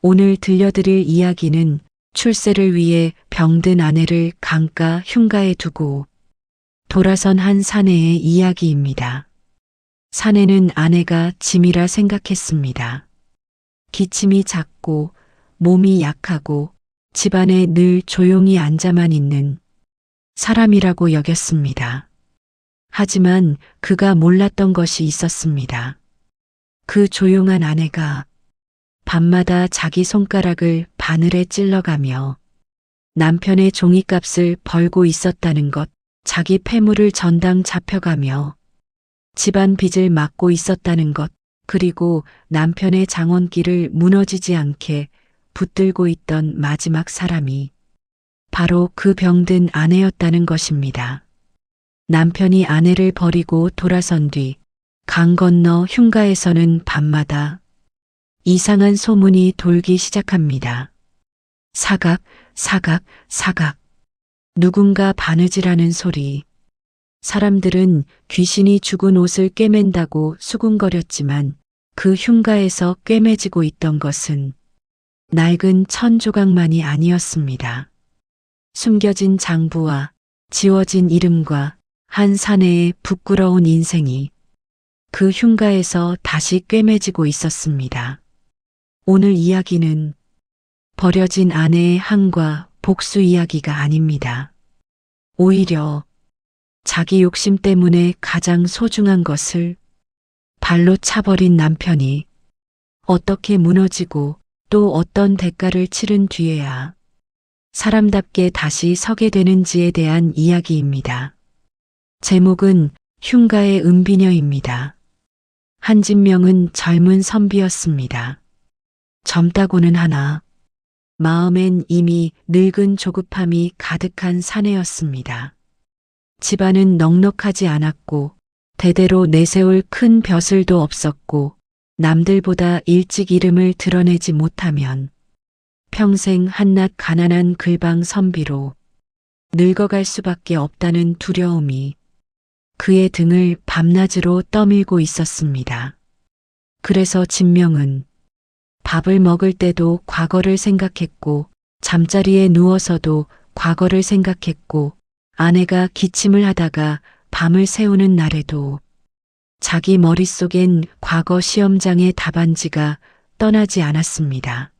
오늘 들려드릴 이야기는 출세를 위해 병든 아내를 강가 흉가에 두고 돌아선 한 사내의 이야기입니다. 사내는 아내가 짐이라 생각했습니다. 기침이 작고 몸이 약하고 집안에 늘 조용히 앉아만 있는 사람이라고 여겼습니다. 하지만 그가 몰랐던 것이 있었습니다. 그 조용한 아내가 밤마다 자기 손가락을 바늘에 찔러가며 남편의 종이값을 벌고 있었다는 것, 자기 폐물을 전당 잡혀가며 집안 빚을 막고 있었다는 것, 그리고 남편의 장원길을 무너지지 않게 붙들고 있던 마지막 사람이 바로 그 병든 아내였다는 것입니다. 남편이 아내를 버리고 돌아선 뒤 강 건너 흉가에서는 밤마다 이상한 소문이 돌기 시작합니다. 사각, 사각, 사각. 누군가 바느질하는 소리. 사람들은 귀신이 죽은 옷을 꿰맨다고 수군거렸지만 그 흉가에서 꿰매지고 있던 것은 낡은 천 조각만이 아니었습니다. 숨겨진 장부와 지워진 이름과 한 사내의 부끄러운 인생이 그 흉가에서 다시 꿰매지고 있었습니다. 오늘 이야기는 버려진 아내의 한과 복수 이야기가 아닙니다. 오히려 자기 욕심 때문에 가장 소중한 것을 발로 차버린 남편이 어떻게 무너지고 또 어떤 대가를 치른 뒤에야 사람답게 다시 서게 되는지에 대한 이야기입니다. 제목은 흉가의 은비녀입니다. 한진명은 젊은 선비였습니다. 젊다고는 하나 마음엔 이미 늙은 조급함이 가득한 사내였습니다. 집안은 넉넉하지 않았고 대대로 내세울 큰 벼슬도 없었고 남들보다 일찍 이름을 드러내지 못하면 평생 한낱 가난한 글방 선비로 늙어갈 수밖에 없다는 두려움이 그의 등을 밤낮으로 떠밀고 있었습니다. 그래서 진명은 밥을 먹을 때도 과거를 생각했고 잠자리에 누워서도 과거를 생각했고 아내가 기침을 하다가 밤을 새우는 날에도 자기 머릿속엔 과거 시험장의 답안지가 떠나지 않았습니다.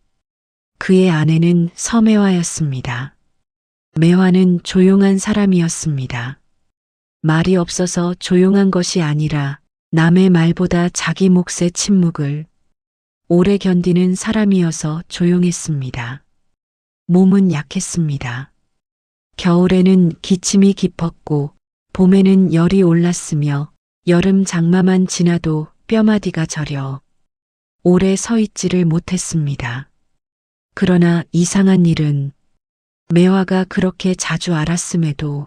그의 아내는 서매화였습니다. 매화는 조용한 사람이었습니다. 말이 없어서 조용한 것이 아니라 남의 말보다 자기 몫의 침묵을 오래 견디는 사람이어서 조용했습니다. 몸은 약했습니다. 겨울에는 기침이 깊었고 봄에는 열이 올랐으며 여름 장마만 지나도 뼈마디가 저려 오래 서 있지를 못했습니다. 그러나 이상한 일은 매화가 그렇게 자주 앓았음에도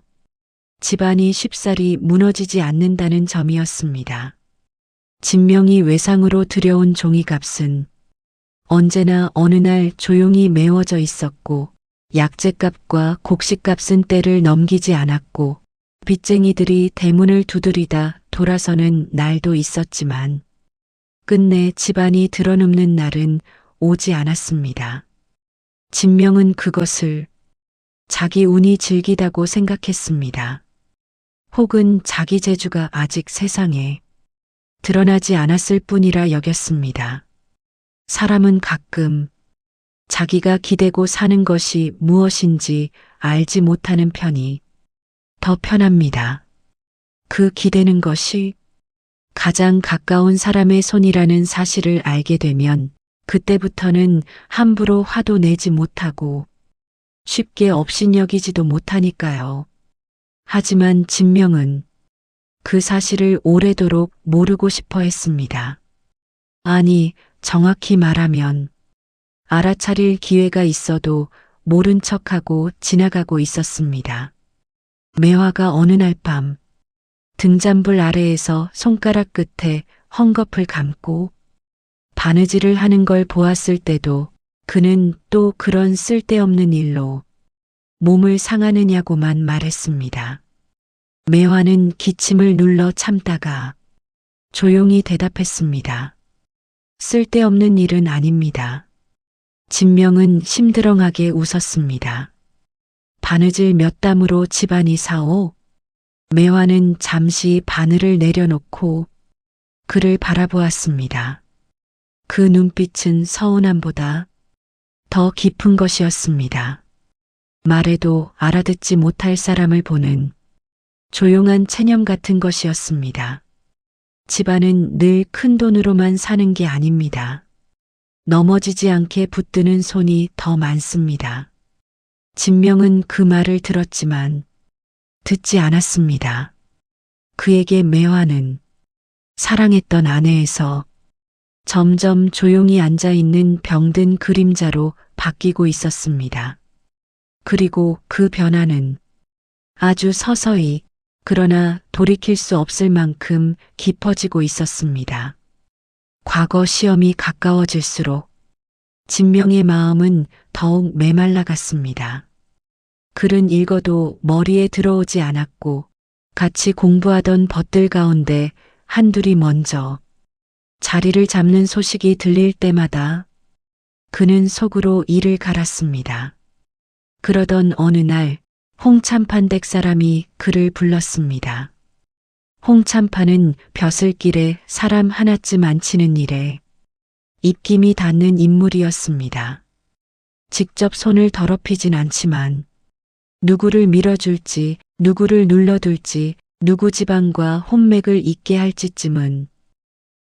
집안이 쉽사리 무너지지 않는다는 점이었습니다. 진명이 외상으로 들여온 종이값은 언제나 어느 날 조용히 메워져 있었고 약재값과 곡식값은 때를 넘기지 않았고 빚쟁이들이 대문을 두드리다 돌아서는 날도 있었지만 끝내 집안이 드러눕는 날은 오지 않았습니다. 진명은 그것을 자기 운이 질기다고 생각했습니다. 혹은 자기 재주가 아직 세상에 드러나지 않았을 뿐이라 여겼습니다. 사람은 가끔 자기가 기대고 사는 것이 무엇인지 알지 못하는 편이 더 편합니다. 그 기대는 것이 가장 가까운 사람의 손이라는 사실을 알게 되면 그때부터는 함부로 화도 내지 못하고 쉽게 업신여기지도 못하니까요. 하지만 진명은 그 사실을 오래도록 모르고 싶어 했습니다. 아니, 정확히 말하면 알아차릴 기회가 있어도 모른 척하고 지나가고 있었습니다. 매화가 어느 날 밤 등잔불 아래에서 손가락 끝에 헝겊을 감고 바느질을 하는 걸 보았을 때도 그는 또 그런 쓸데없는 일로 몸을 상하느냐고만 말했습니다. 매화는 기침을 눌러 참다가 조용히 대답했습니다. 쓸데없는 일은 아닙니다. 진명은 심드렁하게 웃었습니다. 바느질 몇 담으로 집안이 사오? 매화는 잠시 바늘을 내려놓고 그를 바라보았습니다. 그 눈빛은 서운함보다 더 깊은 것이었습니다. 말해도 알아듣지 못할 사람을 보는 조용한 체념 같은 것이었습니다. 집안은 늘 큰 돈으로만 사는 게 아닙니다. 넘어지지 않게 붙드는 손이 더 많습니다. 진명은 그 말을 들었지만 듣지 않았습니다. 그에게 매화는 사랑했던 아내에서 점점 조용히 앉아있는 병든 그림자로 바뀌고 있었습니다. 그리고 그 변화는 아주 서서히 그러나 돌이킬 수 없을 만큼 깊어지고 있었습니다. 과거 시험이 가까워질수록 진명의 마음은 더욱 메말라갔습니다. 글은 읽어도 머리에 들어오지 않았고 같이 공부하던 벗들 가운데 한둘이 먼저 자리를 잡는 소식이 들릴 때마다 그는 속으로 이를 갈았습니다. 그러던 어느 날 홍참판댁 사람이 그를 불렀습니다. 홍참판은 벼슬길에 사람 하나쯤 앉히는 일에 입김이 닿는 인물이었습니다. 직접 손을 더럽히진 않지만 누구를 밀어줄지, 누구를 눌러둘지, 누구 지방과 혼맥을 잇게 할지쯤은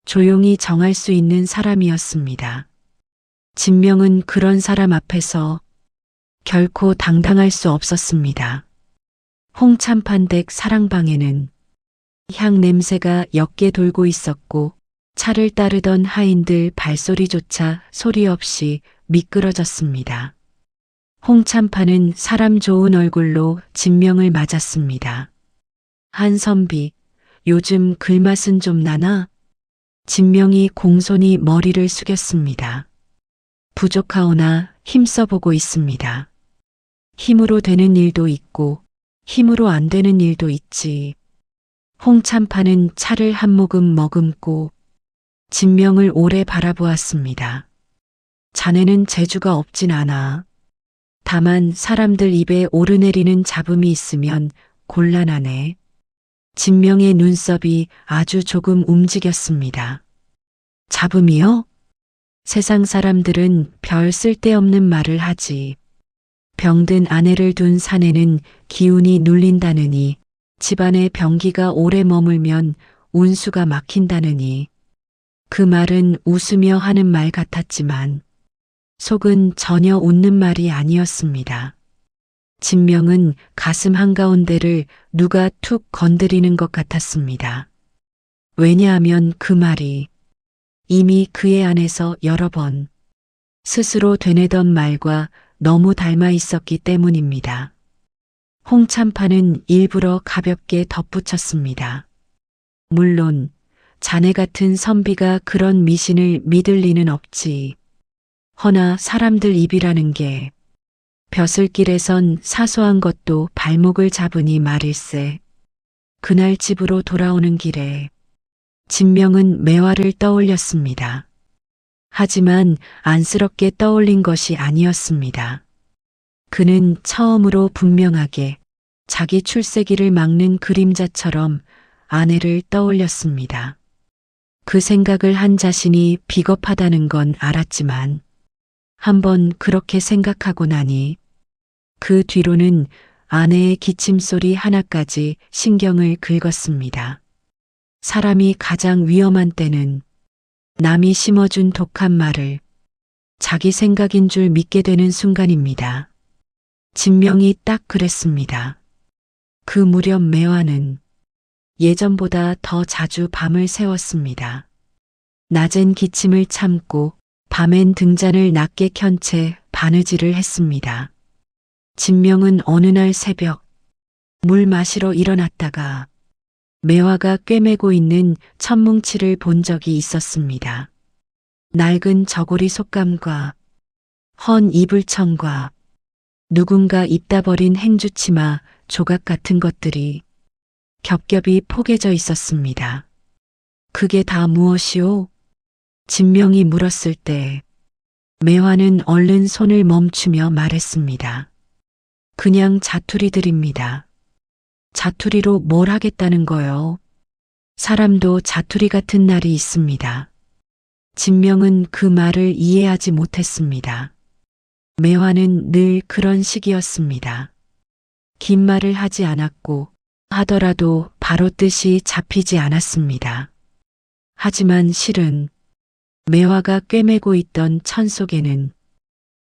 조용히 정할 수 있는 사람이었습니다. 진명은 그런 사람 앞에서 결코 당당할 수 없었습니다. 홍참판댁 사랑방에는 향 냄새가 옅게 돌고 있었고 차를 따르던 하인들 발소리조차 소리 없이 미끄러졌습니다. 홍참판은 사람 좋은 얼굴로 진명을 맞았습니다. 한선비, 요즘 글맛은 좀 나나? 진명이 공손히 머리를 숙였습니다. 부족하오나 힘써보고 있습니다. 힘으로 되는 일도 있고 힘으로 안 되는 일도 있지. 홍참판은 차를 한 모금 머금고 진명을 오래 바라보았습니다. 자네는 재주가 없진 않아. 다만 사람들 입에 오르내리는 잡음이 있으면 곤란하네. 진명의 눈썹이 아주 조금 움직였습니다. 잡음이요? 세상 사람들은 별 쓸데없는 말을 하지. 병든 아내를 둔 사내는 기운이 눌린다느니, 집안에 병기가 오래 머물면 운수가 막힌다느니. 그 말은 웃으며 하는 말 같았지만 속은 전혀 웃는 말이 아니었습니다. 진명은 가슴 한가운데를 누가 툭 건드리는 것 같았습니다. 왜냐하면 그 말이 이미 그의 안에서 여러 번 스스로 되뇌던 말과 너무 닮아 있었기 때문입니다. 홍참판은 일부러 가볍게 덧붙였습니다. 물론 자네 같은 선비가 그런 미신을 믿을 리는 없지. 허나 사람들 입이라는 게 벼슬길에선 사소한 것도 발목을 잡으니 말일세. 그날 집으로 돌아오는 길에 진명은 매화를 떠올렸습니다. 하지만 안쓰럽게 떠올린 것이 아니었습니다. 그는 처음으로 분명하게 자기 출세기를 막는 그림자처럼 아내를 떠올렸습니다. 그 생각을 한 자신이 비겁하다는 건 알았지만 한번 그렇게 생각하고 나니 그 뒤로는 아내의 기침소리 하나까지 신경을 긁었습니다. 사람이 가장 위험한 때는 남이 심어준 독한 말을 자기 생각인 줄 믿게 되는 순간입니다. 진명이 딱 그랬습니다. 그 무렵 매화는 예전보다 더 자주 밤을 새웠습니다. 낮엔 기침을 참고 밤엔 등잔을 낮게 켠 채 바느질을 했습니다. 진명은 어느 날 새벽 물 마시러 일어났다가 매화가 꿰매고 있는 천뭉치를 본 적이 있었습니다. 낡은 저고리 속감과 헌 이불청과 누군가 입다 버린 행주치마 조각 같은 것들이 겹겹이 포개져 있었습니다. 그게 다 무엇이오? 진명이 물었을 때 매화는 얼른 손을 멈추며 말했습니다. 그냥 자투리들입니다. 자투리로 뭘 하겠다는 거요? 사람도 자투리 같은 날이 있습니다. 진명은 그 말을 이해하지 못했습니다. 매화는 늘 그런 식이었습니다. 긴 말을 하지 않았고 하더라도 바로 뜻이 잡히지 않았습니다. 하지만 실은 매화가 꿰매고 있던 천 속에는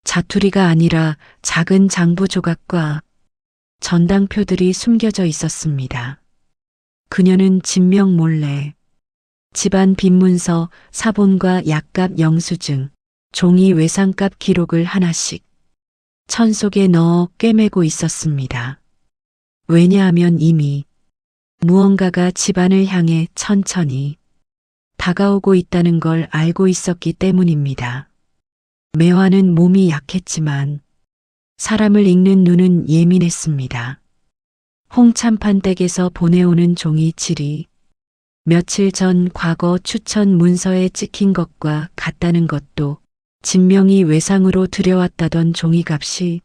자투리가 아니라 작은 장부 조각과 전당표들이 숨겨져 있었습니다. 그녀는 진명 몰래 집안 빈문서, 사본과 약값 영수증, 종이 외상값 기록을 하나씩 천 속에 넣어 꿰매고 있었습니다. 왜냐하면 이미 무언가가 집안을 향해 천천히 다가오고 있다는 걸 알고 있었기 때문입니다. 매화는 몸이 약했지만 사람을 읽는 눈은 예민했습니다. 홍참판 댁에서 보내오는 종이질이 며칠 전 과거 추천 문서에 찍힌 것과 같다는 것도 진명이 외상으로 들여왔다던 종이값이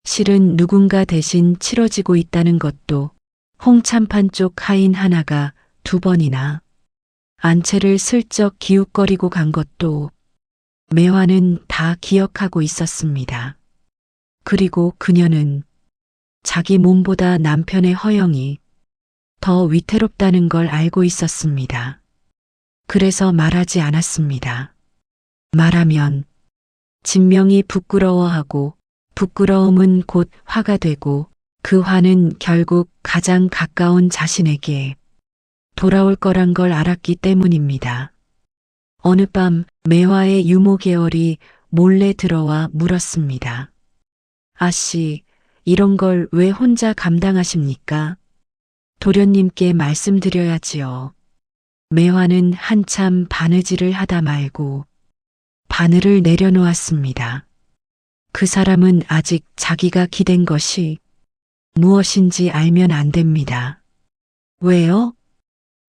실은 누군가 대신 치러지고 있다는 것도 홍참판 쪽 하인 하나가 2번이나 안채를 슬쩍 기웃거리고 간 것도 매화는 다 기억하고 있었습니다. 그리고 그녀는 자기 몸보다 남편의 허영이 더 위태롭다는 걸 알고 있었습니다. 그래서 말하지 않았습니다. 말하면 진명이 부끄러워하고 부끄러움은 곧 화가 되고 그 화는 결국 가장 가까운 자신에게 돌아올 거란 걸 알았기 때문입니다. 어느 밤 매화의 유모 계월이 몰래 들어와 물었습니다. 아씨, 이런 걸 왜 혼자 감당하십니까? 도련님께 말씀드려야지요. 매화는 한참 바느질을 하다 말고 바늘을 내려놓았습니다. 그 사람은 아직 자기가 기댄 것이 무엇인지 알면 안 됩니다. 왜요?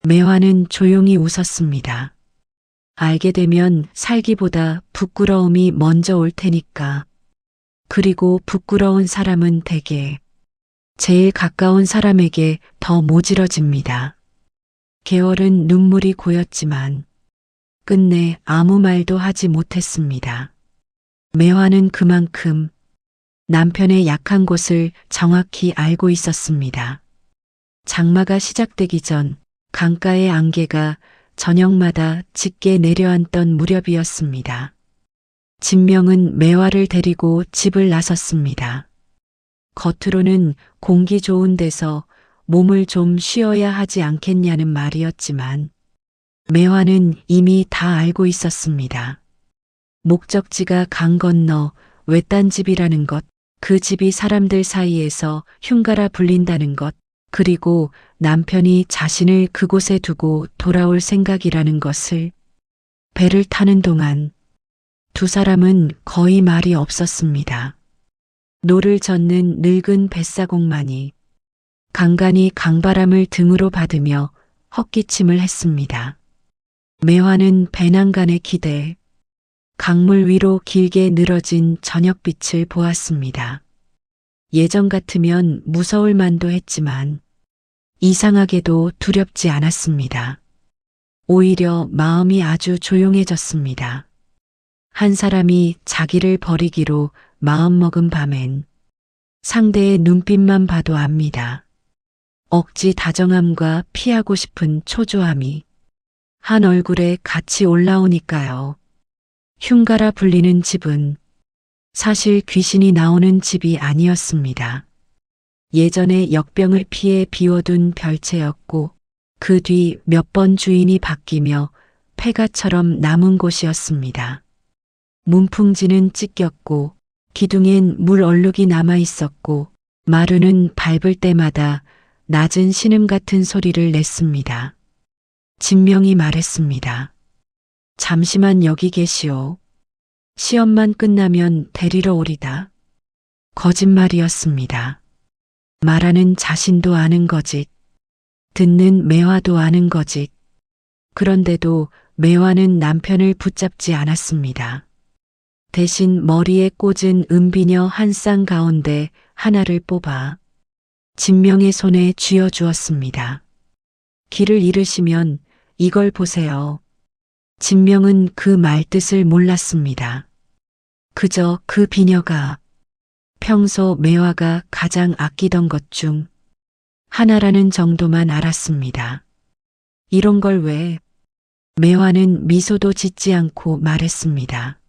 매화는 조용히 웃었습니다. 알게 되면 살기보다 부끄러움이 먼저 올 테니까. 그리고 부끄러운 사람은 대개 제일 가까운 사람에게 더 모질어집니다. 계월은 눈물이 고였지만 끝내 아무 말도 하지 못했습니다. 매화는 그만큼 남편의 약한 곳을 정확히 알고 있었습니다. 장마가 시작되기 전 강가의 안개가 저녁마다 짙게 내려앉던 무렵이었습니다. 진명은 매화를 데리고 집을 나섰습니다. 겉으로는 공기 좋은 데서 몸을 좀 쉬어야 하지 않겠냐는 말이었지만 매화는 이미 다 알고 있었습니다. 목적지가 강 건너 외딴 집이라는 것, 그 집이 사람들 사이에서 흉가라 불린다는 것, 그리고 남편이 자신을 그곳에 두고 돌아올 생각이라는 것을. 배를 타는 동안 두 사람은 거의 말이 없었습니다. 노를 젓는 늙은 뱃사공만이 간간히 강바람을 등으로 받으며 헛기침을 했습니다. 매화는 배낭간에 기대 강물 위로 길게 늘어진 저녁빛을 보았습니다. 예전 같으면 무서울 만도 했지만 이상하게도 두렵지 않았습니다. 오히려 마음이 아주 조용해졌습니다. 한 사람이 자기를 버리기로 마음먹은 밤엔 상대의 눈빛만 봐도 압니다. 억지 다정함과 피하고 싶은 초조함이 한 얼굴에 같이 올라오니까요. 흉가라 불리는 집은 사실 귀신이 나오는 집이 아니었습니다. 예전에 역병을 피해 비워둔 별채였고 그 뒤 몇 번 주인이 바뀌며 폐가처럼 남은 곳이었습니다. 문풍지는 찢겼고 기둥엔 물 얼룩이 남아 있었고 마루는 밟을 때마다 낮은 신음 같은 소리를 냈습니다. 진명이 말했습니다. 잠시만 여기 계시오. 시험만 끝나면 데리러 오리다. 거짓말이었습니다. 말하는 자신도 아는 거짓, 듣는 매화도 아는 거짓. 그런데도 매화는 남편을 붙잡지 않았습니다. 대신 머리에 꽂은 은비녀 한 쌍 가운데 하나를 뽑아 진명의 손에 쥐어 주었습니다. 길을 잃으시면 이걸 보세요. 진명은 그 말뜻을 몰랐습니다. 그저 그 비녀가 평소 매화가 가장 아끼던 것 중 하나라는 정도만 알았습니다. 이런 걸 왜? 매화는 미소도 짓지 않고 말했습니다.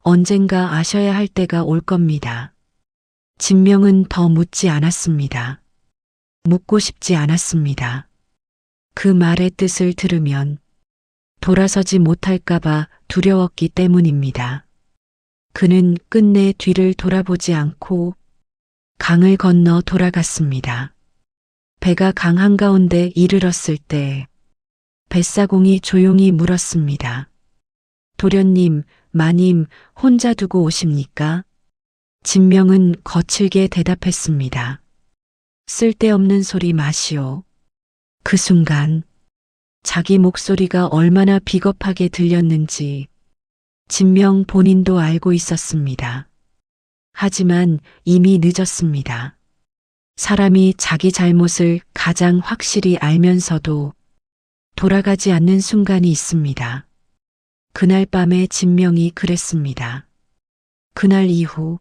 언젠가 아셔야 할 때가 올 겁니다. 진명은 더 묻지 않았습니다. 묻고 싶지 않았습니다. 그 말의 뜻을 들으면 돌아서지 못할까봐 두려웠기 때문입니다. 그는 끝내 뒤를 돌아보지 않고 강을 건너 돌아갔습니다. 배가 강 한가운데 이르렀을 때 뱃사공이 조용히 물었습니다. 도련님, 마님 혼자 두고 오십니까? 진명은 거칠게 대답했습니다. 쓸데없는 소리 마시오. 그 순간 자기 목소리가 얼마나 비겁하게 들렸는지 진명 본인도 알고 있었습니다. 하지만 이미 늦었습니다. 사람이 자기 잘못을 가장 확실히 알면서도 돌아가지 않는 순간이 있습니다. 그날 밤에 진명이 그랬습니다. 그날 이후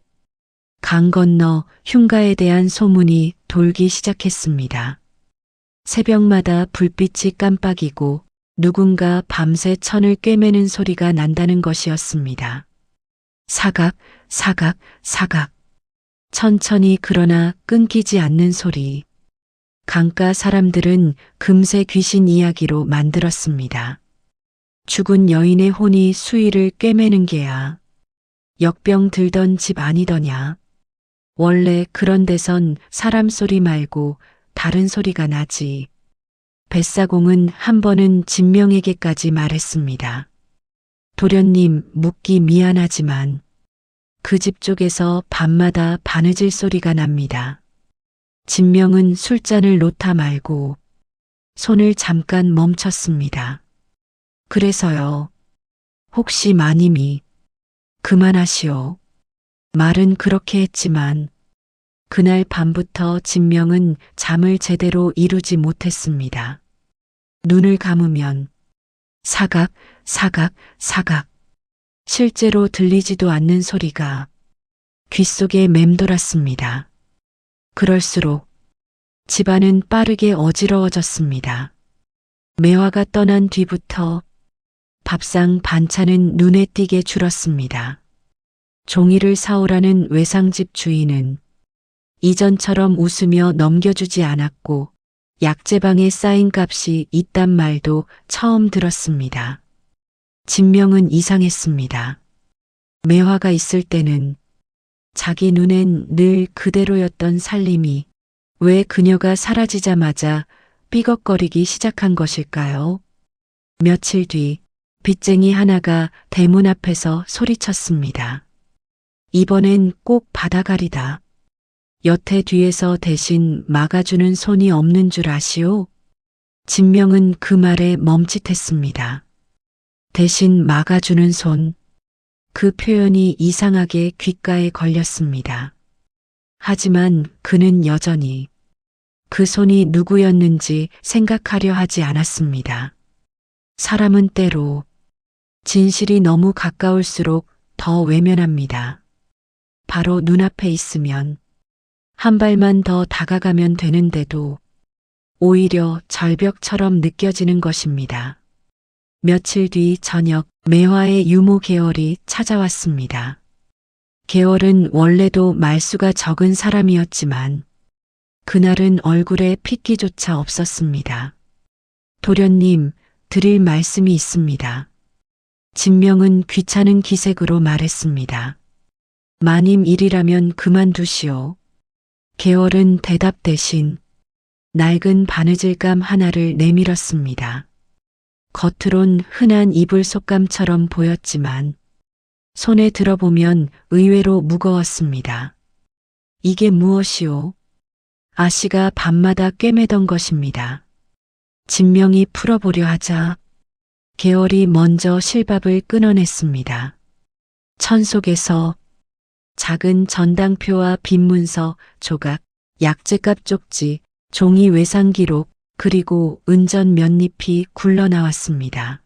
강 건너 흉가에 대한 소문이 돌기 시작했습니다. 새벽마다 불빛이 깜빡이고 누군가 밤새 천을 꿰매는 소리가 난다는 것이었습니다. 사각, 사각, 사각. 천천히 그러나 끊기지 않는 소리. 강가 사람들은 금세 귀신 이야기로 만들었습니다. 죽은 여인의 혼이 수위를 꿰매는 게야. 역병 들던 집 아니더냐. 원래 그런 데선 사람 소리 말고 다른 소리가 나지. 뱃사공은 한 번은 진명에게까지 말했습니다. 도련님, 묻기 미안하지만 그 집 쪽에서 밤마다 바느질 소리가 납니다. 진명은 술잔을 놓다 말고 손을 잠깐 멈췄습니다. 그래서요. 혹시 마님이 그만하시오. 말은 그렇게 했지만 그날 밤부터 진명은 잠을 제대로 이루지 못했습니다. 눈을 감으면 사각, 사각, 사각. 실제로 들리지도 않는 소리가 귓속에 맴돌았습니다. 그럴수록 집안은 빠르게 어지러워졌습니다. 매화가 떠난 뒤부터 밥상 반찬은 눈에 띄게 줄었습니다. 종이를 사오라는 외상집 주인은 이전처럼 웃으며 넘겨주지 않았고 약재방에 쌓인 값이 있단 말도 처음 들었습니다. 진명은 이상했습니다. 매화가 있을 때는 자기 눈엔 늘 그대로였던 살림이 왜 그녀가 사라지자마자 삐걱거리기 시작한 것일까요? 며칠 뒤 빚쟁이 하나가 대문 앞에서 소리쳤습니다. 이번엔 꼭 받아가리다. 여태 뒤에서 대신 막아주는 손이 없는 줄 아시오? 진명은 그 말에 멈칫했습니다. 대신 막아주는 손. 그 표현이 이상하게 귓가에 걸렸습니다. 하지만 그는 여전히 그 손이 누구였는지 생각하려 하지 않았습니다. 사람은 때로 진실이 너무 가까울수록 더 외면합니다. 바로 눈앞에 있으면 한 발만 더 다가가면 되는데도 오히려 절벽처럼 느껴지는 것입니다. 며칠 뒤 저녁 매화의 유모 계월이 찾아왔습니다. 계월은 원래도 말수가 적은 사람이었지만 그날은 얼굴에 핏기조차 없었습니다. 도련님, 드릴 말씀이 있습니다. 진명은 귀찮은 기색으로 말했습니다. 마님 일이라면 그만두시오. 계월은 대답 대신 낡은 바느질감 하나를 내밀었습니다. 겉으론 흔한 이불 속감처럼 보였지만 손에 들어보면 의외로 무거웠습니다. 이게 무엇이오? 아씨가 밤마다 꿰매던 것입니다. 진명이 풀어보려 하자 계월이 먼저 실밥을 끊어냈습니다. 천 속에서 작은 전당표와 빈 문서, 조각, 약재값 쪽지, 종이 외상 기록, 그리고 은전 몇 잎이 굴러나왔습니다.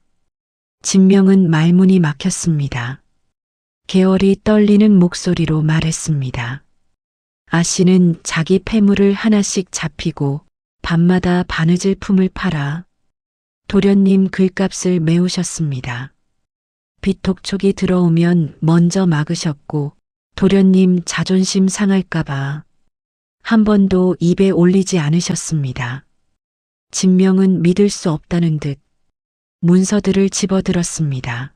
진명은 말문이 막혔습니다. 계월이 떨리는 목소리로 말했습니다. 아씨는 자기 폐물을 하나씩 잡히고 밤마다 바느질 품을 팔아 도련님 글값을 메우셨습니다. 비톡촉이 들어오면 먼저 막으셨고 도련님 자존심 상할까봐 한 번도 입에 올리지 않으셨습니다. 진명은 믿을 수 없다는 듯 문서들을 집어들었습니다.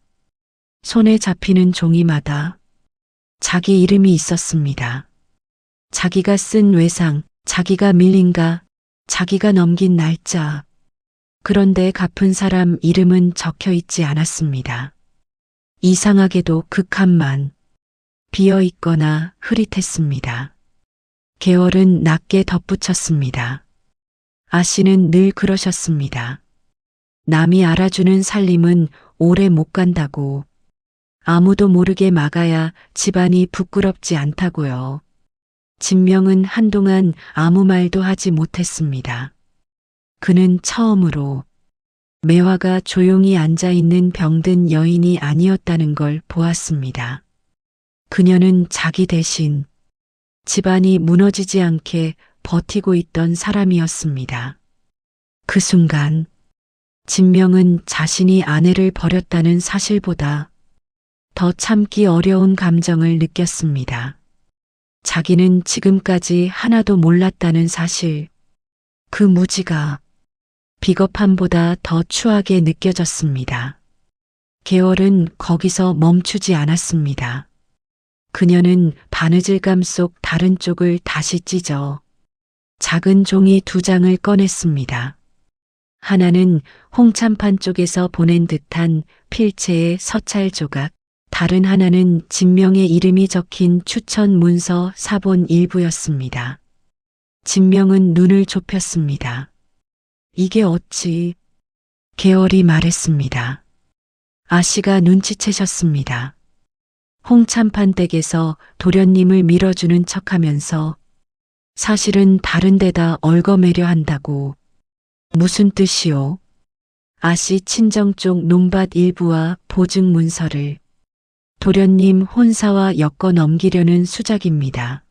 손에 잡히는 종이마다 자기 이름이 있었습니다. 자기가 쓴 외상, 자기가 밀린가, 자기가 넘긴 날짜. 그런데 갚은 사람 이름은 적혀 있지 않았습니다. 이상하게도 그 칸만 비어 있거나 흐릿했습니다. 계월은 낮게 덧붙였습니다. 아씨는 늘 그러셨습니다. 남이 알아주는 살림은 오래 못 간다고. 아무도 모르게 막아야 집안이 부끄럽지 않다고요. 진명은 한동안 아무 말도 하지 못했습니다. 그는 처음으로 매화가 조용히 앉아있는 병든 여인이 아니었다는 걸 보았습니다. 그녀는 자기 대신 집안이 무너지지 않게 버티고 있던 사람이었습니다. 그 순간 진명은 자신이 아내를 버렸다는 사실보다 더 참기 어려운 감정을 느꼈습니다. 자기는 지금까지 하나도 몰랐다는 사실, 그 무지가 비겁함보다 더 추하게 느껴졌습니다. 계월은 거기서 멈추지 않았습니다. 그녀는 바느질감 속 다른 쪽을 다시 찢어 작은 종이 2장을 꺼냈습니다. 하나는 홍참판 쪽에서 보낸 듯한 필체의 서찰 조각, 다른 하나는 진명의 이름이 적힌 추천 문서 사본 일부였습니다. 진명은 눈을 좁혔습니다. 이게 어찌? 계월이 말했습니다. 아씨가 눈치채셨습니다. 홍참판 댁에서 도련님을 밀어주는 척하면서 사실은 다른 데다 얽어매려 한다고. 무슨 뜻이오? 아씨 친정 쪽 논밭 일부와 보증 문서를 도련님 혼사와 엮어 넘기려는 수작입니다.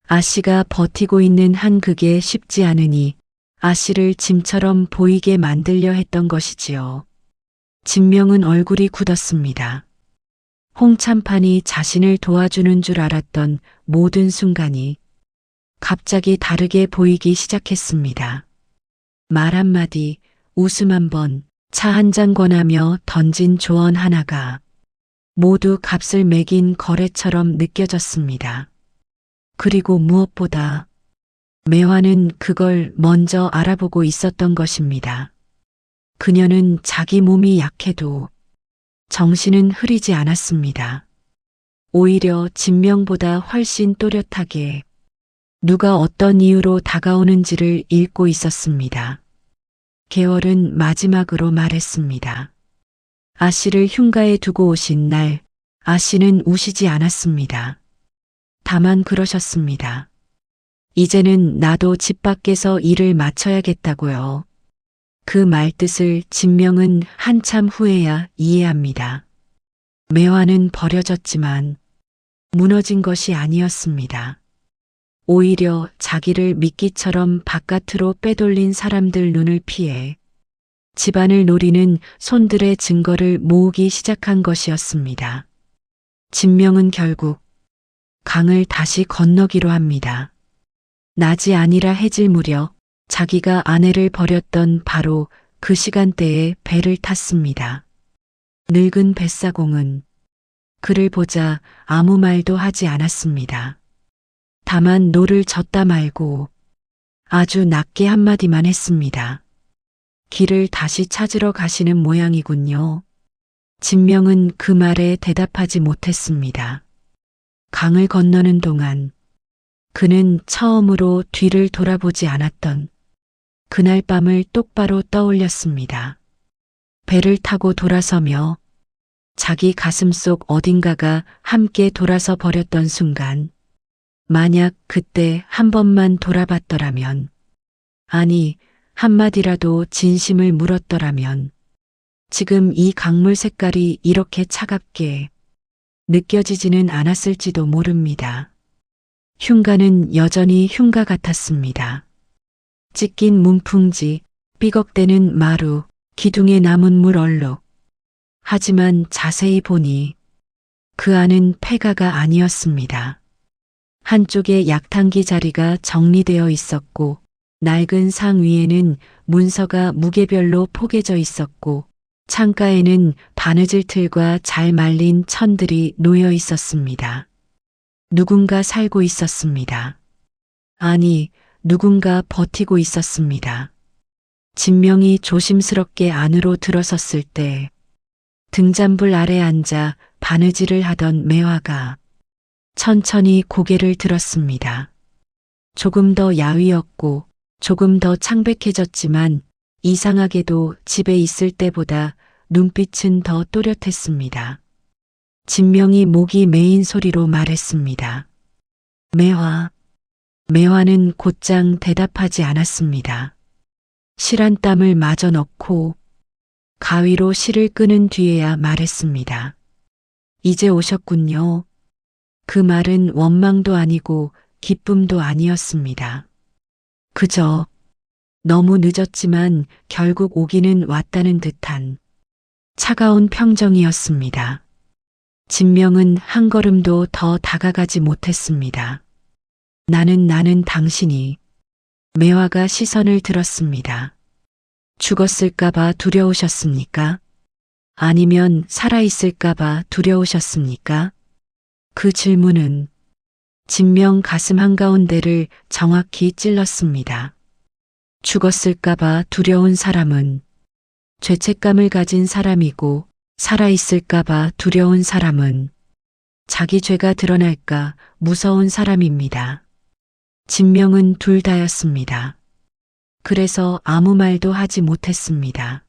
아씨가 버티고 있는 한 그게 쉽지 않으니 아씨를 짐처럼 보이게 만들려 했던 것이지요. 진명은 얼굴이 굳었습니다. 홍참판이 자신을 도와주는 줄 알았던 모든 순간이 갑자기 다르게 보이기 시작했습니다. 말 한마디, 웃음 한 번, 차 한 잔 권하며 던진 조언 하나가 모두 값을 매긴 거래처럼 느껴졌습니다. 그리고 무엇보다 매화는 그걸 먼저 알아보고 있었던 것입니다. 그녀는 자기 몸이 약해도 정신은 흐리지 않았습니다. 오히려 진명보다 훨씬 또렷하게 누가 어떤 이유로 다가오는지를 읽고 있었습니다. 계월은 마지막으로 말했습니다. 아씨를 흉가에 두고 오신 날 아씨는 우시지 않았습니다. 다만 그러셨습니다. 이제는 나도 집 밖에서 일을 마쳐야겠다고요. 그 말뜻을 진명은 한참 후에야 이해합니다. 매화는 버려졌지만 무너진 것이 아니었습니다. 오히려 자기를 미끼처럼 바깥으로 빼돌린 사람들 눈을 피해 집안을 노리는 손들의 증거를 모으기 시작한 것이었습니다. 진명은 결국 강을 다시 건너기로 합니다. 낮이 아니라 해질 무렵 자기가 아내를 버렸던 바로 그 시간대에 배를 탔습니다. 늙은 뱃사공은 그를 보자 아무 말도 하지 않았습니다. 다만 노를 젓다 말고 아주 낮게 한마디만 했습니다. 길을 다시 찾으러 가시는 모양이군요. 진명은 그 말에 대답하지 못했습니다. 강을 건너는 동안 그는 처음으로 뒤를 돌아보지 않았던 그날 밤을 똑바로 떠올렸습니다. 배를 타고 돌아서며 자기 가슴속 어딘가가 함께 돌아서 버렸던 순간, 만약 그때 한 번만 돌아봤더라면, 아니, 한마디라도 진심을 물었더라면, 지금 이 강물 색깔이 이렇게 차갑게 느껴지지는 않았을지도 모릅니다. 흉가는 여전히 흉가 같았습니다. 찢긴 문풍지, 삐걱대는 마루, 기둥에 남은 물 얼룩. 하지만 자세히 보니 그 안은 폐가가 아니었습니다. 한쪽에 약탕기 자리가 정리되어 있었고 낡은 상 위에는 문서가 무게별로 포개져 있었고 창가에는 바느질 틀과 잘 말린 천들이 놓여 있었습니다. 누군가 살고 있었습니다. 아니, 누군가 버티고 있었습니다. 진명이 조심스럽게 안으로 들어섰을 때 등잔불 아래 앉아 바느질을 하던 매화가 천천히 고개를 들었습니다. 조금 더 야위었고 조금 더 창백해졌지만 이상하게도 집에 있을 때보다 눈빛은 더 또렷했습니다. 진명이 목이 메인 소리로 말했습니다. 매화. 매화는 곧장 대답하지 않았습니다. 실한 땀을 마저 넣고 가위로 실을 끄는 뒤에야 말했습니다. 이제 오셨군요. 그 말은 원망도 아니고 기쁨도 아니었습니다. 그저 너무 늦었지만 결국 오기는 왔다는 듯한 차가운 평정이었습니다. 진명은 한 걸음도 더 다가가지 못했습니다. 나는 당신이. 매화가 시선을 들었습니다. 죽었을까봐 두려우셨습니까? 아니면 살아있을까봐 두려우셨습니까? 그 질문은 진명 가슴 한가운데를 정확히 찔렀습니다. 죽었을까봐 두려운 사람은 죄책감을 가진 사람이고 살아있을까봐 두려운 사람은 자기 죄가 드러날까 무서운 사람입니다. 진명은 둘 다였습니다. 그래서 아무 말도 하지 못했습니다.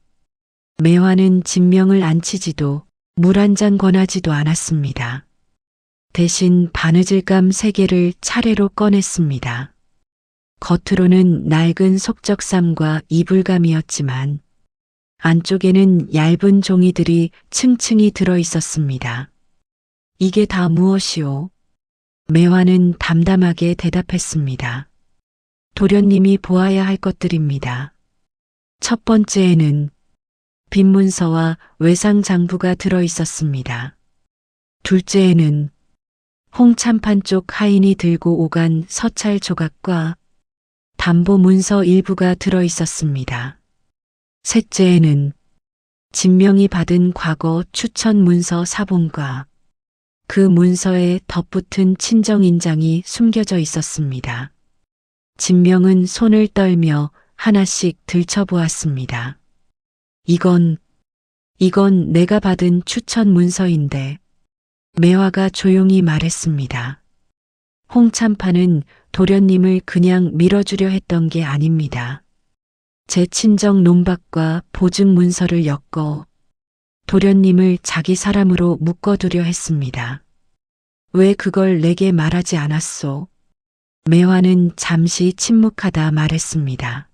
매화는 진명을 앉히지도 물 한 잔 권하지도 않았습니다. 대신 바느질감 3개를 차례로 꺼냈습니다. 겉으로는 낡은 속적삼과 이불감이었지만 안쪽에는 얇은 종이들이 층층이 들어 있었습니다. 이게 다 무엇이오? 매화는 담담하게 대답했습니다. 도련님이 보아야 할 것들입니다. 첫 번째에는 빈 문서와 외상장부가 들어 있었습니다. 둘째에는 홍참판 쪽 하인이 들고 오간 서찰 조각과 담보 문서 일부가 들어 있었습니다. 셋째에는 진명이 받은 과거 추천 문서 사본과 그 문서에 덧붙은 친정인장이 숨겨져 있었습니다. 진명은 손을 떨며 하나씩 들춰보았습니다. 이건 내가 받은 추천 문서인데 매화가 조용히 말했습니다. 홍참판은 도련님을 그냥 밀어주려 했던 게 아닙니다. 제 친정 논박과 보증 문서를 엮어 도련님을 자기 사람으로 묶어두려 했습니다. 왜 그걸 내게 말하지 않았소? 매화는 잠시 침묵하다 말했습니다.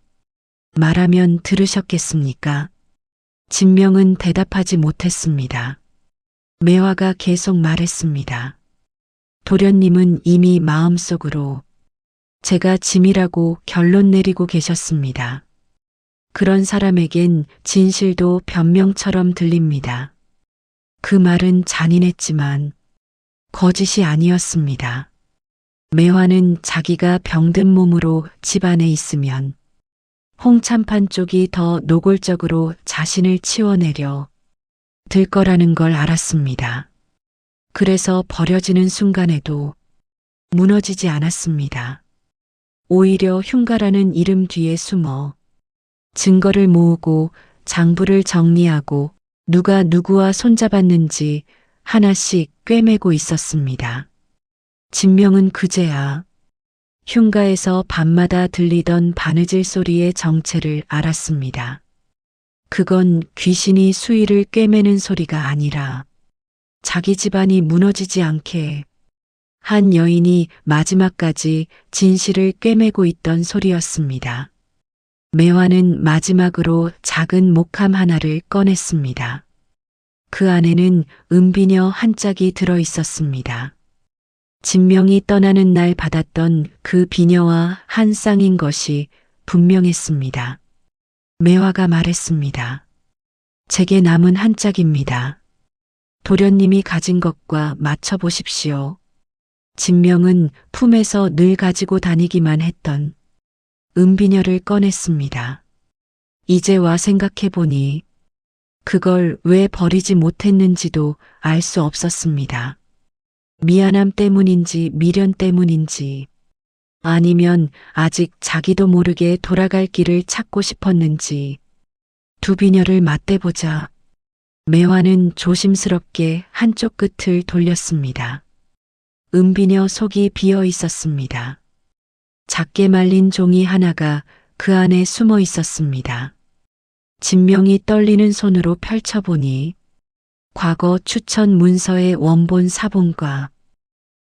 말하면 들으셨겠습니까? 진명은 대답하지 못했습니다. 매화가 계속 말했습니다. 도련님은 이미 마음속으로 제가 짐이라고 결론 내리고 계셨습니다. 그런 사람에겐 진실도 변명처럼 들립니다. 그 말은 잔인했지만 거짓이 아니었습니다. 매화는 자기가 병든 몸으로 집 안에 있으면 홍참판 쪽이 더 노골적으로 자신을 치워내려 들 거라는 걸 알았습니다. 그래서 버려지는 순간에도 무너지지 않았습니다. 오히려 흉가라는 이름 뒤에 숨어 증거를 모으고 장부를 정리하고 누가 누구와 손잡았는지 하나씩 꿰매고 있었습니다. 진명은 그제야 흉가에서 밤마다 들리던 바느질 소리의 정체를 알았습니다. 그건 귀신이 수의를 꿰매는 소리가 아니라 자기 집안이 무너지지 않게 한 여인이 마지막까지 진실을 꿰매고 있던 소리였습니다. 매화는 마지막으로 작은 목함 하나를 꺼냈습니다. 그 안에는 은비녀 한 짝이 들어 있었습니다. 진명이 떠나는 날 받았던 그 비녀와 한 쌍인 것이 분명했습니다. 매화가 말했습니다. 제게 남은 한 짝입니다. 도련님이 가진 것과 맞춰보십시오. 진명은 품에서 늘 가지고 다니기만 했던 은비녀를 꺼냈습니다. 이제와 생각해보니 그걸 왜 버리지 못했는지도 알 수 없었습니다. 미안함 때문인지 미련 때문인지 아니면 아직 자기도 모르게 돌아갈 길을 찾고 싶었는지 두 비녀를 맞대보자 매화는 조심스럽게 한쪽 끝을 돌렸습니다. 은비녀 속이 비어 있었습니다. 작게 말린 종이 하나가 그 안에 숨어 있었습니다. 진명이 떨리는 손으로 펼쳐보니 과거 추천 문서의 원본 사본과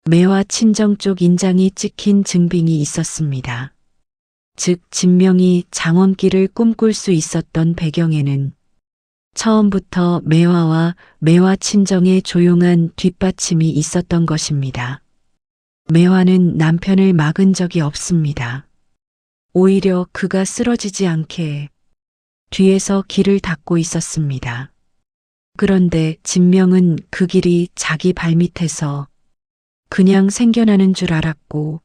매화 친정 쪽 인장이 찍힌 증빙이 있었습니다. 즉 진명이 장원길을 꿈꿀 수 있었던 배경에는 처음부터 매화와 매화 친정의 조용한 뒷받침이 있었던 것입니다. 매화는 남편을 막은 적이 없습니다. 오히려 그가 쓰러지지 않게 뒤에서 길을 닦고 있었습니다. 그런데 진명은 그 길이 자기 발밑에서 그냥 생겨나는 줄 알았고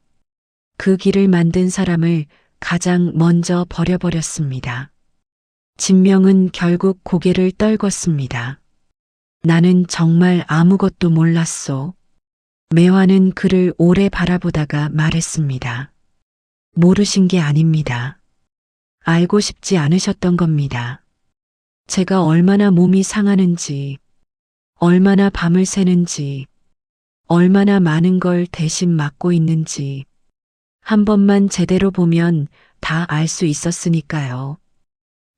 그 길을 만든 사람을 가장 먼저 버려버렸습니다. 진명은 결국 고개를 떨궜습니다. 나는 정말 아무것도 몰랐소. 매화는 그를 오래 바라보다가 말했습니다. 모르신 게 아닙니다. 알고 싶지 않으셨던 겁니다. 제가 얼마나 몸이 상하는지, 얼마나 밤을 새는지, 얼마나 많은 걸 대신 맡고 있는지 한 번만 제대로 보면 다 알 수 있었으니까요.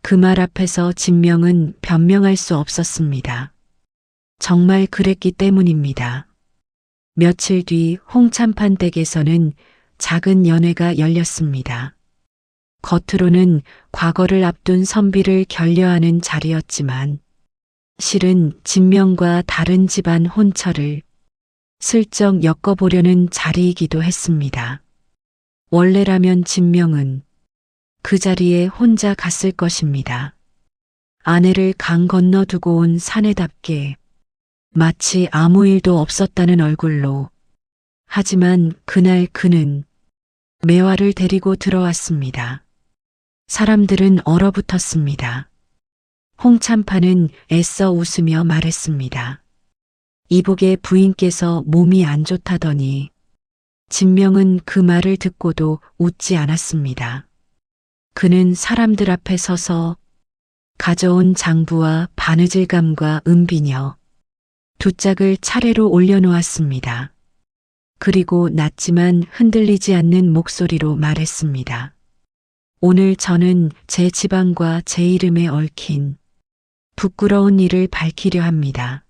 그 말 앞에서 진명은 변명할 수 없었습니다. 정말 그랬기 때문입니다. 며칠 뒤 홍참판 댁에서는 작은 연회가 열렸습니다. 겉으로는 과거를 앞둔 선비를 결려하는 자리였지만 실은 진명과 다른 집안 혼처를 슬쩍 엮어보려는 자리이기도 했습니다. 원래라면 진명은 그 자리에 혼자 갔을 것입니다. 아내를 강 건너 두고 온 사내답게 마치 아무 일도 없었다는 얼굴로. 하지만 그날 그는 매화를 데리고 들어왔습니다. 사람들은 얼어붙었습니다. 홍참판은 애써 웃으며 말했습니다. 이복의 부인께서 몸이 안 좋다더니 진명은 그 말을 듣고도 웃지 않았습니다. 그는 사람들 앞에 서서 가져온 장부와 바느질감과 은비녀 두 짝을 차례로 올려놓았습니다. 그리고 낮지만 흔들리지 않는 목소리로 말했습니다. 오늘 저는 제 집안과 제 이름에 얽힌 부끄러운 일을 밝히려 합니다.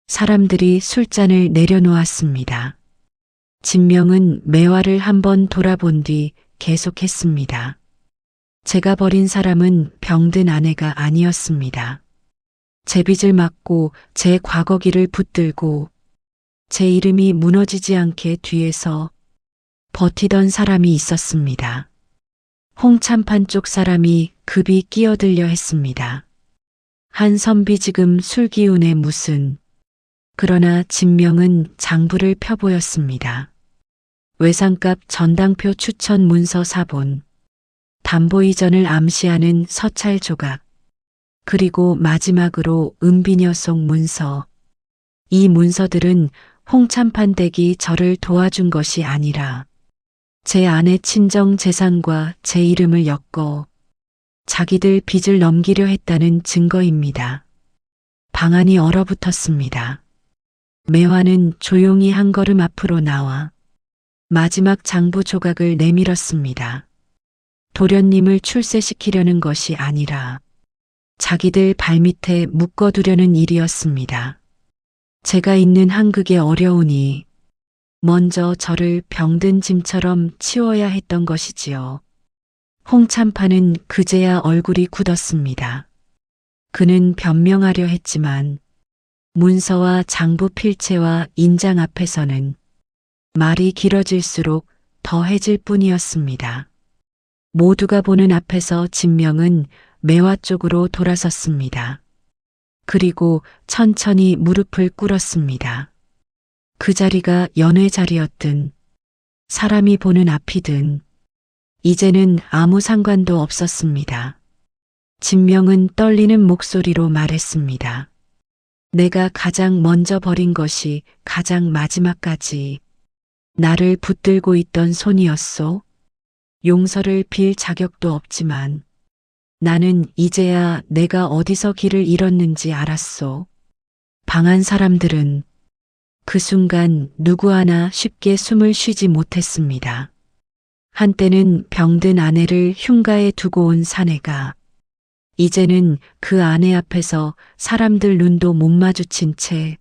사람들이 술잔을 내려놓았습니다. 진명은 매화를 한번 돌아본 뒤 계속했습니다. 제가 버린 사람은 병든 아내가 아니었습니다. 제 빚을 막고 제 과거 길을 붙들고 제 이름이 무너지지 않게 뒤에서 버티던 사람이 있었습니다. 홍참판 쪽 사람이 급히 끼어들려 했습니다. 한 선비 지금 술기운에 무슨. 그러나 진명은 장부를 펴보였습니다. 외상값 전당표 추천 문서 사본, 담보 이전을 암시하는 서찰 조각, 그리고 마지막으로 은비녀 속 문서. 이 문서들은 홍참판 댁이 저를 도와준 것이 아니라 제 아내 친정 재산과 제 이름을 엮어 자기들 빚을 넘기려 했다는 증거입니다. 방안이 얼어붙었습니다. 매화는 조용히 한 걸음 앞으로 나와 마지막 장부 조각을 내밀었습니다. 도련님을 출세시키려는 것이 아니라 자기들 발밑에 묶어두려는 일이었습니다. 제가 있는 한국에 어려우니 먼저 저를 병든 짐처럼 치워야 했던 것이지요. 홍참판은 그제야 얼굴이 굳었습니다. 그는 변명하려 했지만 문서와 장부 필체와 인장 앞에서는 말이 길어질수록 더해질 뿐이었습니다. 모두가 보는 앞에서 진명은 매화 쪽으로 돌아섰습니다. 그리고 천천히 무릎을 꿇었습니다. 그 자리가 연회 자리였든 사람이 보는 앞이든 이제는 아무 상관도 없었습니다. 진명은 떨리는 목소리로 말했습니다. 내가 가장 먼저 버린 것이 가장 마지막까지 나를 붙들고 있던 손이었소. 용서를 빌 자격도 없지만 나는 이제야 내가 어디서 길을 잃었는지 알았소. 방한 사람들은 그 순간 누구 하나 쉽게 숨을 쉬지 못했습니다. 한때는 병든 아내를 흉가에 두고 온 사내가 이제는 그 아내 앞에서 사람들 눈도 못 마주친 채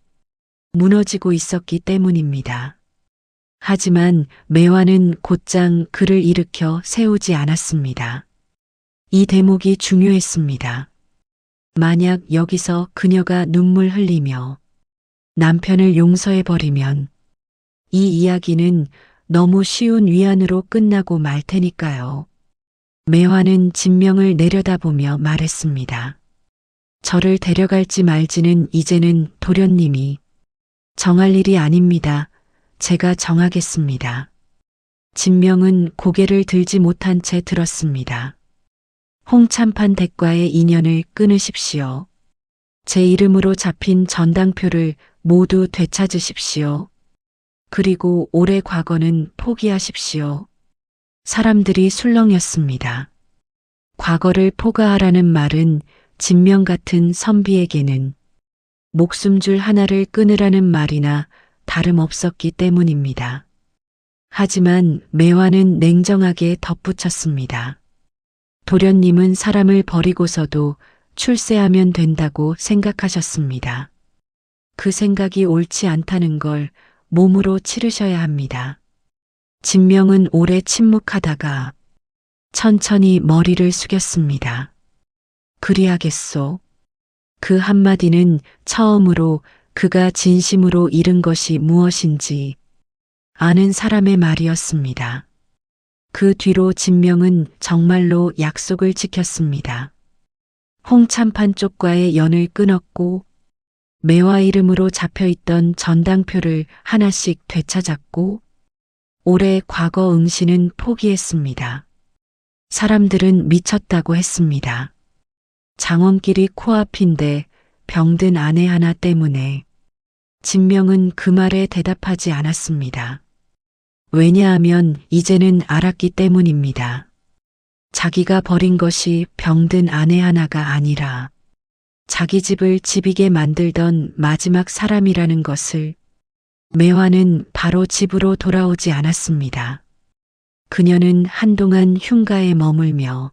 무너지고 있었기 때문입니다. 하지만 매화는 곧장 그를 일으켜 세우지 않았습니다. 이 대목이 중요했습니다. 만약 여기서 그녀가 눈물 흘리며 남편을 용서해버리면 이 이야기는 너무 쉬운 위안으로 끝나고 말 테니까요. 매화는 진명을 내려다보며 말했습니다. 저를 데려갈지 말지는 이제는 도련님이 정할 일이 아닙니다. 제가 정하겠습니다. 진명은 고개를 들지 못한 채 들었습니다. 홍참판 댁과의 인연을 끊으십시오. 제 이름으로 잡힌 전당표를 모두 되찾으십시오. 그리고 올해 과거는 포기하십시오. 사람들이 술렁였습니다. 과거를 포가하라는 말은 진명 같은 선비에게는 목숨줄 하나를 끊으라는 말이나 다름없었기 때문입니다. 하지만 매화는 냉정하게 덧붙였습니다. 도련님은 사람을 버리고서도 출세하면 된다고 생각하셨습니다. 그 생각이 옳지 않다는 걸 몸으로 치르셔야 합니다. 진명은 오래 침묵하다가 천천히 머리를 숙였습니다. 그리하겠소. 그 한마디는 처음으로 그가 진심으로 잃은 것이 무엇인지 아는 사람의 말이었습니다. 그 뒤로 진명은 정말로 약속을 지켰습니다. 홍참판 쪽과의 연을 끊었고 매화 이름으로 잡혀있던 전당표를 하나씩 되찾았고 올해 과거 응시는 포기했습니다. 사람들은 미쳤다고 했습니다. 장원길이 코앞인데 병든 아내 하나 때문에 진명은 그 말에 대답하지 않았습니다. 왜냐하면 이제는 알았기 때문입니다. 자기가 버린 것이 병든 아내 하나가 아니라 자기 집을 지비게 만들던 마지막 사람이라는 것을. 매화는 바로 집으로 돌아오지 않았습니다. 그녀는 한동안 흉가에 머물며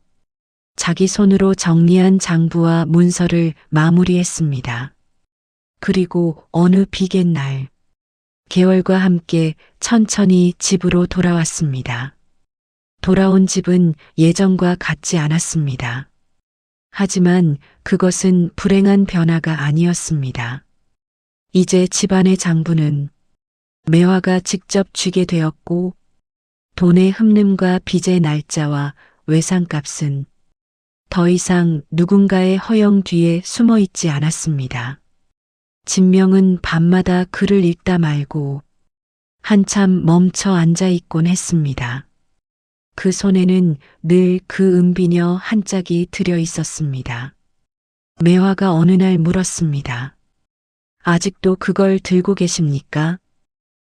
자기 손으로 정리한 장부와 문서를 마무리했습니다. 그리고 어느 비갯날, 계월과 함께 천천히 집으로 돌아왔습니다. 돌아온 집은 예전과 같지 않았습니다. 하지만 그것은 불행한 변화가 아니었습니다. 이제 집안의 장부는 매화가 직접 쥐게 되었고 돈의 흠름과 빚의 날짜와 외상값은 더 이상 누군가의 허영 뒤에 숨어 있지 않았습니다. 진명은 밤마다 글을 읽다 말고 한참 멈춰 앉아 있곤 했습니다. 그 손에는 늘 그 은비녀 한 짝이 들여 있었습니다. 매화가 어느 날 물었습니다. 아직도 그걸 들고 계십니까?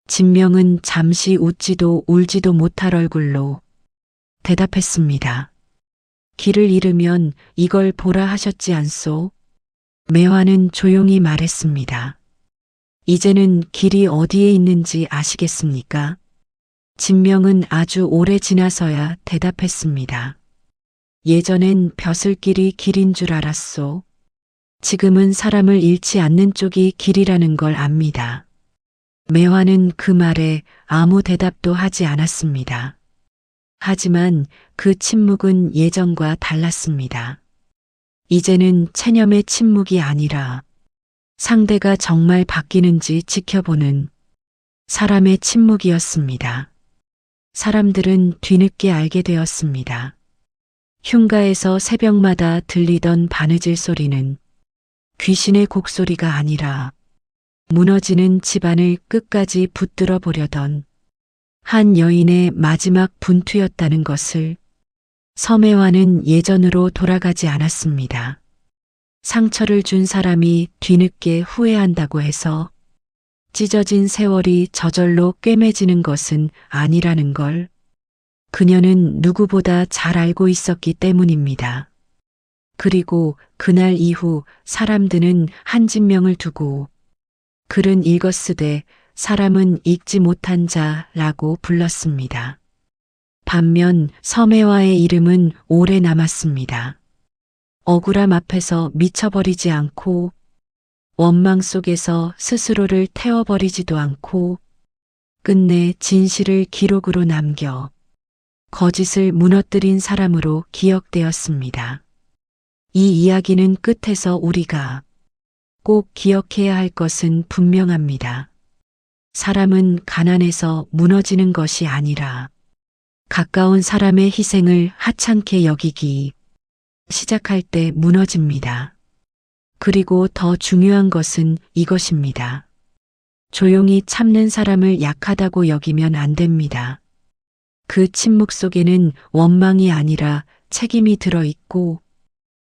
진명은 잠시 웃지도 울지도 못할 얼굴로 대답했습니다. 길을 잃으면 이걸 보라 하셨지 않소? 매화는 조용히 말했습니다. 이제는 길이 어디에 있는지 아시겠습니까? 진명은 아주 오래 지나서야 대답했습니다. 예전엔 벼슬길이 길인 줄 알았소. 지금은 사람을 잃지 않는 쪽이 길이라는 걸 압니다. 매화는 그 말에 아무 대답도 하지 않았습니다. 하지만 그 침묵은 예전과 달랐습니다. 이제는 체념의 침묵이 아니라 상대가 정말 바뀌는지 지켜보는 사람의 침묵이었습니다. 사람들은 뒤늦게 알게 되었습니다. 흉가에서 새벽마다 들리던 바느질 소리는 귀신의 곡소리가 아니라 무너지는 집안을 끝까지 붙들어 보려던 한 여인의 마지막 분투였다는 것을. 서매화는 예전으로 돌아가지 않았습니다. 상처를 준 사람이 뒤늦게 후회한다고 해서 찢어진 세월이 저절로 꿰매지는 것은 아니라는 걸 그녀는 누구보다 잘 알고 있었기 때문입니다. 그리고 그날 이후 사람들은 한 진명을 두고 글은 읽었으되 사람은 읽지 못한 자라고 불렀습니다. 반면 서매화의 이름은 오래 남았습니다. 억울함 앞에서 미쳐버리지 않고 원망 속에서 스스로를 태워버리지도 않고 끝내 진실을 기록으로 남겨 거짓을 무너뜨린 사람으로 기억되었습니다. 이 이야기는 끝에서 우리가 꼭 기억해야 할 것은 분명합니다. 사람은 가난해서 무너지는 것이 아니라 가까운 사람의 희생을 하찮게 여기기 시작할 때 무너집니다. 그리고 더 중요한 것은 이것입니다. 조용히 참는 사람을 약하다고 여기면 안 됩니다. 그 침묵 속에는 원망이 아니라 책임이 들어있고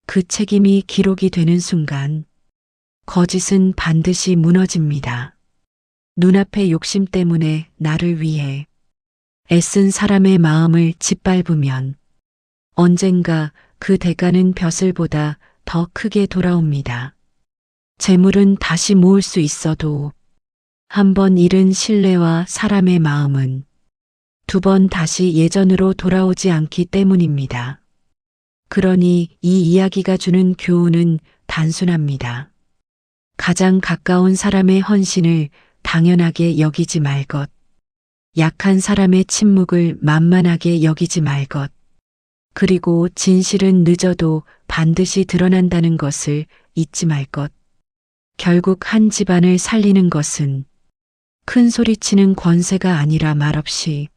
그 책임이 기록이 되는 순간 거짓은 반드시 무너집니다. 눈앞의 욕심 때문에 나를 위해 애쓴 사람의 마음을 짓밟으면 언젠가 그 대가는 벼슬보다 더 크게 돌아옵니다. 재물은 다시 모을 수 있어도 한 번 잃은 신뢰와 사람의 마음은 두 번 다시 예전으로 돌아오지 않기 때문입니다. 그러니 이 이야기가 주는 교훈은 단순합니다. 가장 가까운 사람의 헌신을 당연하게 여기지 말 것. 약한 사람의 침묵을 만만하게 여기지 말 것. 그리고 진실은 늦어도 반드시 드러난다는 것을 잊지 말 것. 결국 한 집안을 살리는 것은 큰 소리치는 권세가 아니라 말없이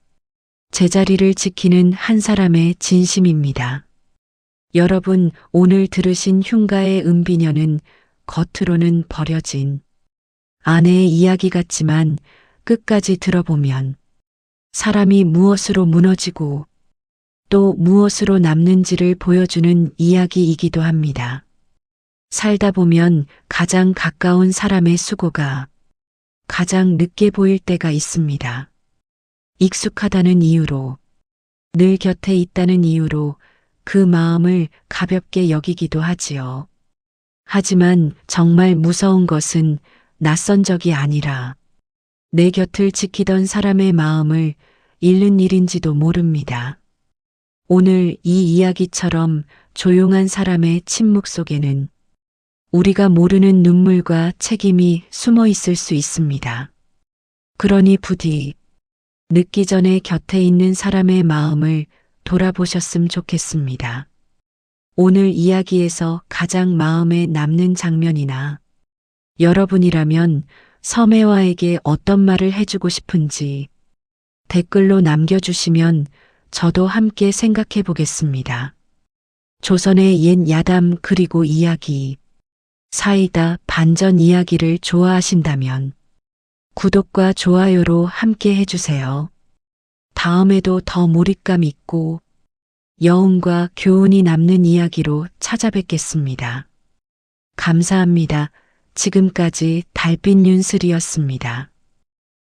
제자리를 지키는 한 사람의 진심입니다. 여러분, 오늘 들으신 흉가의 은비녀는 겉으로는 버려진 아내의 이야기 같지만 끝까지 들어보면 사람이 무엇으로 무너지고 또 무엇으로 남는지를 보여주는 이야기이기도 합니다. 살다 보면 가장 가까운 사람의 수고가 가장 늦게 보일 때가 있습니다. 익숙하다는 이유로, 늘 곁에 있다는 이유로 그 마음을 가볍게 여기기도 하지요. 하지만 정말 무서운 것은 낯선 적이 아니라 내 곁을 지키던 사람의 마음을 잃는 일인지도 모릅니다. 오늘 이 이야기처럼 조용한 사람의 침묵 속에는 우리가 모르는 눈물과 책임이 숨어 있을 수 있습니다. 그러니 부디 늦기 전에 곁에 있는 사람의 마음을 돌아보셨으면 좋겠습니다. 오늘 이야기에서 가장 마음에 남는 장면이나 여러분이라면 서매화에게 어떤 말을 해주고 싶은지 댓글로 남겨주시면 저도 함께 생각해 보겠습니다. 조선의 옛 야담 그리고 이야기, 사이다 반전 이야기를 좋아하신다면 구독과 좋아요로 함께 해주세요. 다음에도 더 몰입감 있고 여운과 교훈이 남는 이야기로 찾아뵙겠습니다. 감사합니다. 지금까지 달빛 윤슬이었습니다.